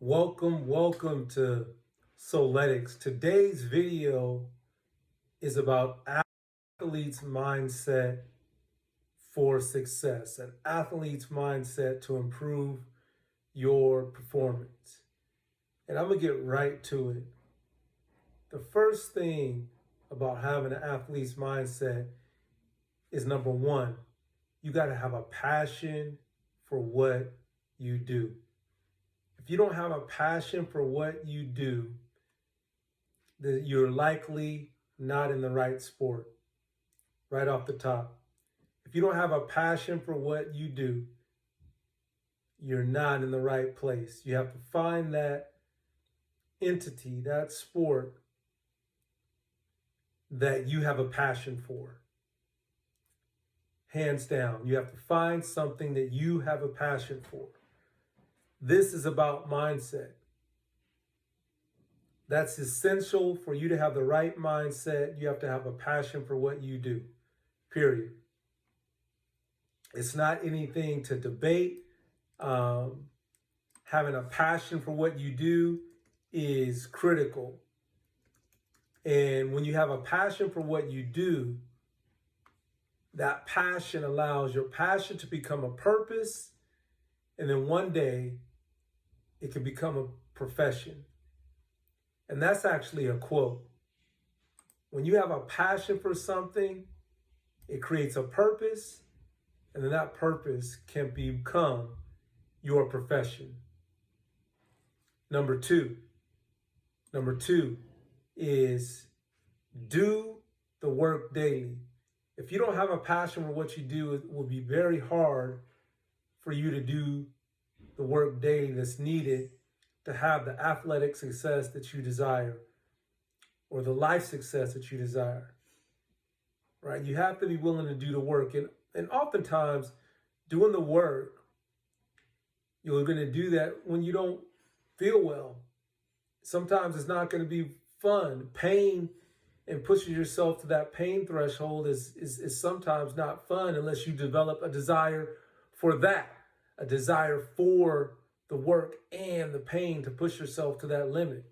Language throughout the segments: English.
Welcome to Souletics. Today's video is about athlete's mindset for success, an athlete's mindset to improve your performance. And I'm going to get right to it. The first thing about having an athlete's mindset is number one, you got to have a passion for what you do. If you don't have a passion for what you do, then you're likely not in the right sport, right off the top. If you don't have a passion for what you do, you're not in the right place. You have to find that entity, that sport that you have a passion for. Hands down, you have to find something that you have a passion for. This is about mindset. That's essential for you to have the right mindset. You have to have a passion for what you do, period. It's not anything to debate. Having a passion for what you do is critical. And when you have a passion for what you do, that passion allows your passion to become a purpose. And then one day it can become a profession. And that's actually a quote. When you have a passion for something, it creates a purpose, and then that purpose can become your profession. Number two is do the work daily. If you don't have a passion for what you do, it will be very hard for you to do the work daily that's needed to have the athletic success that you desire or the life success that you desire, right? You have to be willing to do the work. And oftentimes doing the work, you're going to do that when you don't feel well. Sometimes it's not going to be fun. Pain and pushing yourself to that pain threshold is sometimes not fun unless you develop a desire for that, a desire for the work and the pain to push yourself to that limit.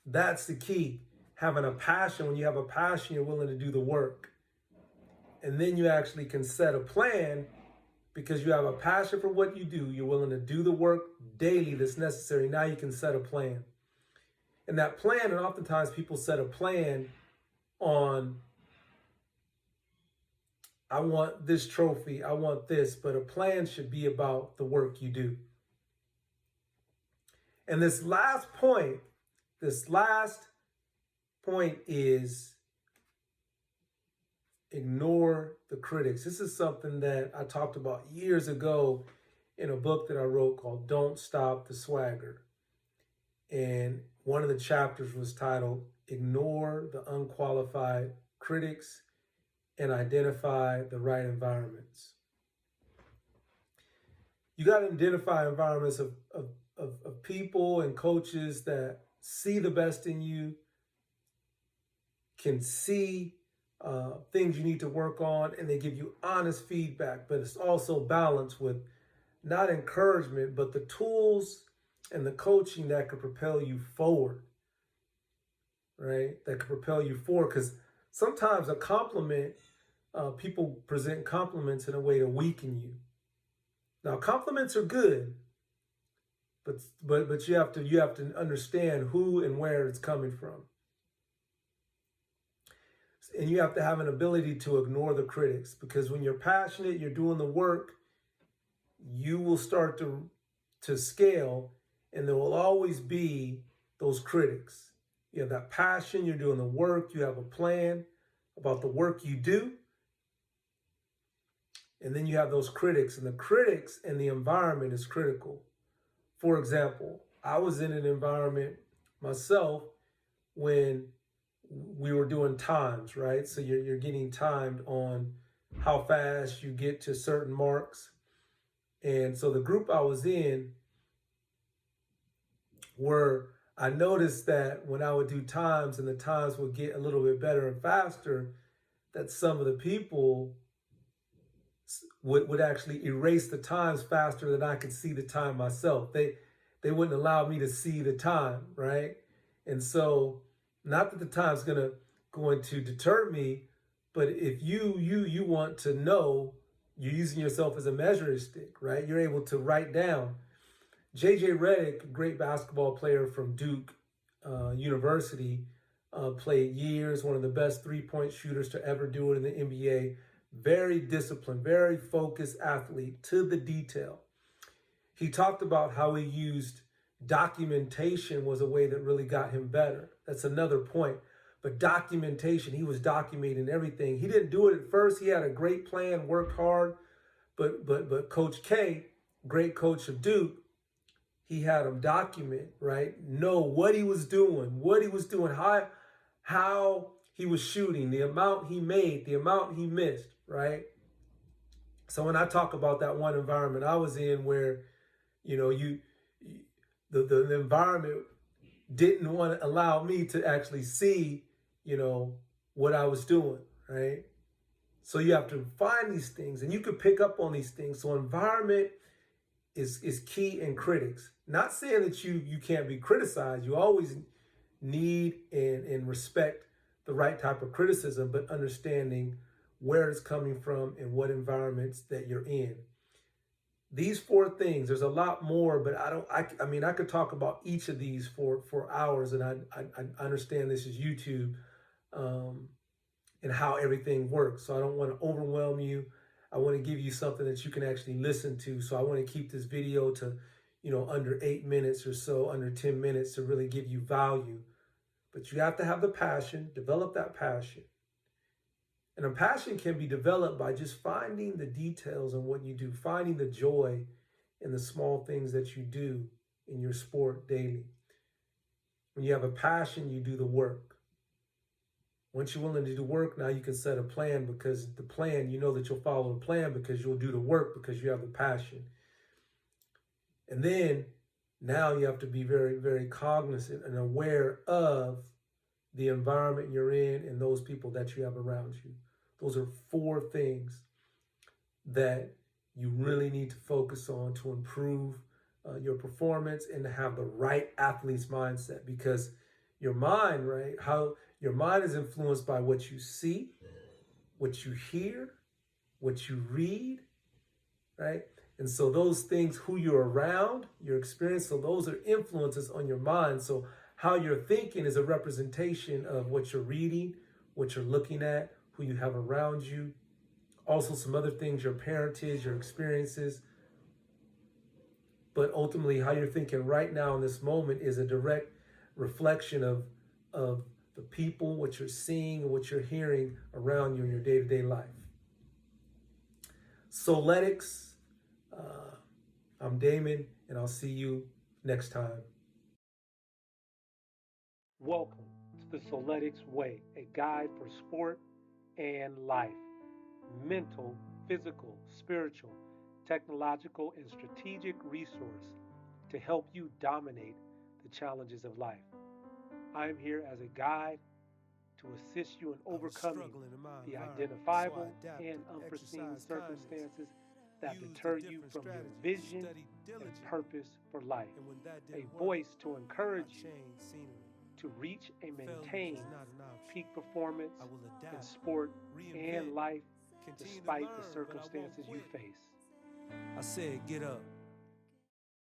That's the key. Having a passion. When you have a passion, you're willing to do the work. And then you actually can set a plan because you have a passion for what you do. You're willing to do the work daily that's necessary. Now you can set a plan. And that plan, and oftentimes people set a plan on, I want this trophy, I want this, but a plan should be about the work you do. And this last point is ignore the critics. This is something that I talked about years ago in a book that I wrote called Don't Stop the Swagger. And one of the chapters was titled, Ignore the Unqualified Critics and Identify the Right Environments. You got to identify environments of people and coaches that see the best in you, can see things you need to work on, and they give you honest feedback. But it's also balanced with not encouragement, but the tools and the coaching that could propel you forward, right? That could propel you forward. Because sometimes a compliment, people present compliments in a way to weaken you. Now, compliments are good, but you have to understand who and where it's coming from. And you have to have an ability to ignore the critics, because when you're passionate, you're doing the work, you will start to scale, and there will always be those critics. You have that passion, you're doing the work, you have a plan about the work you do, and then you have those critics, and the critics and the environment is critical. For example, I was in an environment myself when we were doing times, right? So you're getting timed on how fast you get to certain marks. And so the group I was in, where I noticed that when I would do times and the times would get a little bit better and faster, that some of the people would actually erase the times faster than I could see the time myself. They wouldn't allow me to see the time, right? And so, not that the time's going to deter me, but if you want to know, you're using yourself as a measuring stick, right? You're able to write down. JJ Redick, a great basketball player from Duke University, played years, one of the best three-point shooters to ever do it in the NBA. Very disciplined, very focused athlete to the detail. He talked about how he used documentation was a way that really got him better. That's another point. But documentation, he was documenting everything. He didn't do it at first. He had a great plan, worked hard. But Coach K, great coach of Duke, he had him document, right? Know what he was doing, how he was shooting, the amount he made, the amount he missed, right? So when I talk about that one environment I was in where, the environment didn't want to allow me to actually see, what I was doing, right? So you have to find these things and you can pick up on these things. So environment is key in critics. Not saying that you can't be criticized. You always need and respect the right type of criticism, but understanding where it's coming from and what environments that you're in. These four things, there's a lot more, but I could talk about each of these for hours, and I understand this is YouTube, and how everything works. So I don't want to overwhelm you. I want to give you something that you can actually listen to. So I want to keep this video to, under 8 minutes or so, under 10 minutes to really give you value. But you have to have the passion, develop that passion. And a passion can be developed by just finding the details in what you do, finding the joy in the small things that you do in your sport daily. When you have a passion, you do the work. Once you're willing to do work, now you can set a plan, because the plan, you know that you'll follow the plan because you'll do the work because you have the passion. And then now you have to be very, very cognizant and aware of the environment you're in and those people that you have around you. Those are four things that you really need to focus on to improve your performance and to have the right athlete's mindset, because your mind, right? How your mind is influenced by what you see, what you hear, what you read, right? And so those things, who you're around, your experience, so those are influences on your mind. So how you're thinking is a representation of what you're reading, what you're looking at, who you have around you. Also some other things, your parentage, your experiences. But ultimately, how you're thinking right now in this moment is a direct reflection of the people, what you're seeing and what you're hearing around you in your day-to-day life. Souletics, I'm Damon, and I'll see you next time. Welcome to the Souletics Way, a guide for sport and life. Mental, physical, spiritual, technological, and strategic resource to help you dominate the challenges of life. I am here as a guide to assist you in overcoming the identifiable and unforeseen circumstances that deter you from your vision and purpose for life. A voice to encourage you to reach and maintain peak performance in sport and life despite the circumstances you face. I said, get up.